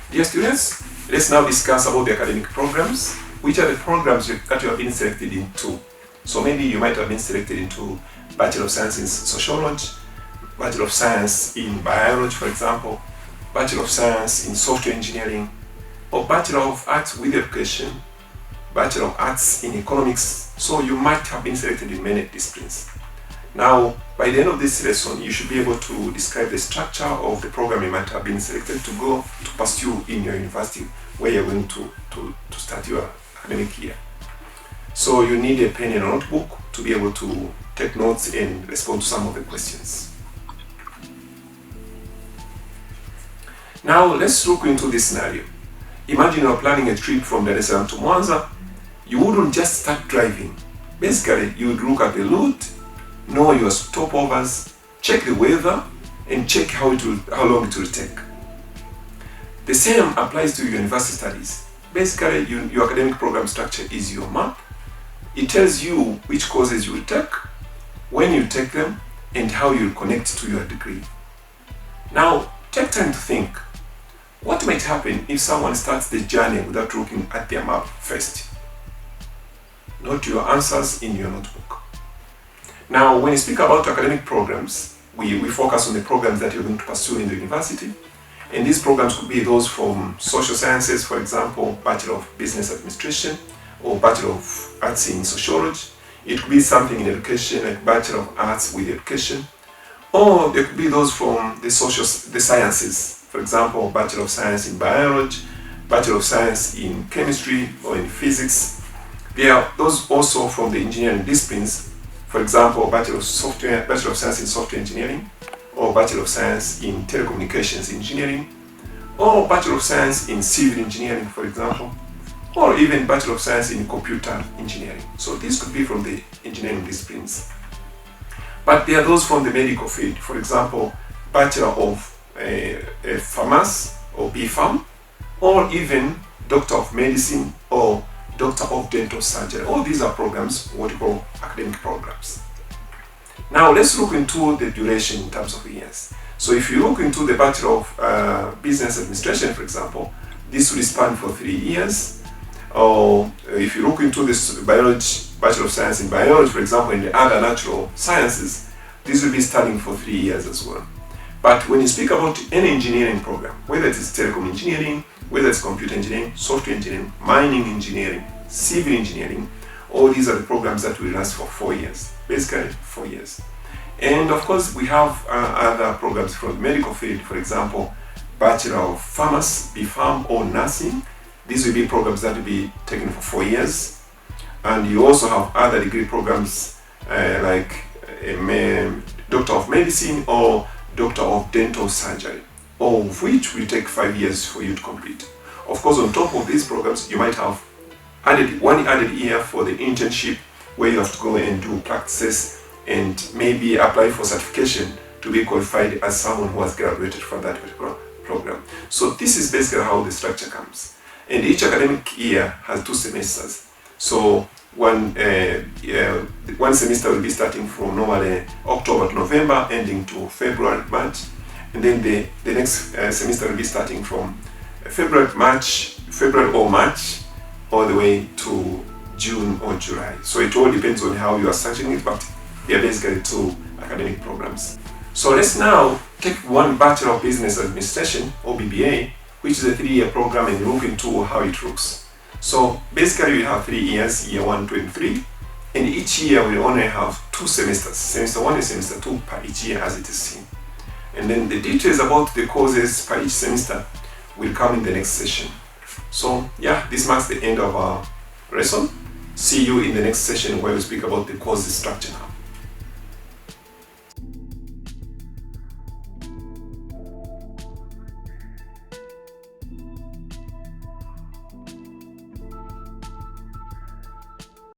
Dear students, let's now discuss about the academic programs. Which are the programs that you have been selected into? So maybe you might have been selected into Bachelor of Science in Sociology, Bachelor of Science in Biology, for example, Bachelor of Science in Software Engineering, or Bachelor of Arts with Education, Bachelor of Arts in Economics. So you might have been selected in many disciplines. Now, by the end of this lesson, you should be able to describe the structure of the program you might have been selected to go to pursue in your university where you're going to start your academic year. So you need a pen and a notebook to be able to take notes and respond to some of the questions. Now, let's look into this scenario. Imagine you're planning a trip from Dar es Salaam to Mwanza. You wouldn't just start driving. Basically, you would look at the route, know your stopovers, check the weather, and check how long it will take. The same applies to your university studies. Basically, your academic program structure is your map. It tells you which courses you will take, when you take them, and how you will connect to your degree. Now, take time to think. What might happen if someone starts the journey without looking at their map first? Note your answers in your notebook. Now, when you speak about academic programs, we focus on the programs that you're going to pursue in the university. And these programs could be those from social sciences, for example, Bachelor of Business Administration or Bachelor of Arts in Sociology. It could be something in education like Bachelor of Arts with Education. Or there could be those from the sciences, for example, Bachelor of Science in Biology, Bachelor of Science in Chemistry or in Physics. There are those also from the engineering disciplines, for example, Bachelor of Science in Software Engineering, or Bachelor of Science in Telecommunications Engineering, or Bachelor of Science in Civil Engineering, for example, or even Bachelor of Science in Computer Engineering. So these could be from the engineering disciplines. But there are those from the medical field, for example, Bachelor of Pharmacy or BPharm, or even Doctor of Medicine or Doctor of Dental Surgery. All these are programs, what we call academic programs. Now let's look into the duration in terms of years. So if you look into the Bachelor of Business Administration, for example, this will span for 3 years. Or if you look into this Bachelor of Science in Biology, for example, in the other natural sciences, this will be studying for 3 years as well. But when you speak about any engineering program, whether it is telecom engineering, whether it's computer engineering, software engineering, mining engineering, civil engineering, all these are the programs that will last for 4 years, basically 4 years. And of course, we have other programs from the medical field, for example, Bachelor of Pharmacy, BPharm, or Nursing. These will be programs that will be taken for 4 years. And you also have other degree programs like Doctor of Medicine or Doctor of Dental Surgery, all of which will take 5 years for you to complete. Of course, on top of these programs, you might have one added year for the internship, where you have to go and do practices and maybe apply for certification to be qualified as someone who has graduated from that particular program. So this is basically how the structure comes. And each academic year has 2 semesters. So one semester will be starting from normally October to November, ending to February, March. And then the next semester will be starting from February or March, all the way to June or July. So it all depends on how you are structuring it, but they are basically 2 academic programs. So let's now take one Bachelor of Business Administration, or BBA, which is a 3-year program, and look into how it looks. So basically we have 3 years, year 1, 2, and 3, and each year we only have 2 semesters, semester 1 and semester 2 per each year as it is seen. And then the details about the courses per each semester will come in the next session. So yeah, this marks the end of our lesson. See you in the next session where we speak about the course structure now.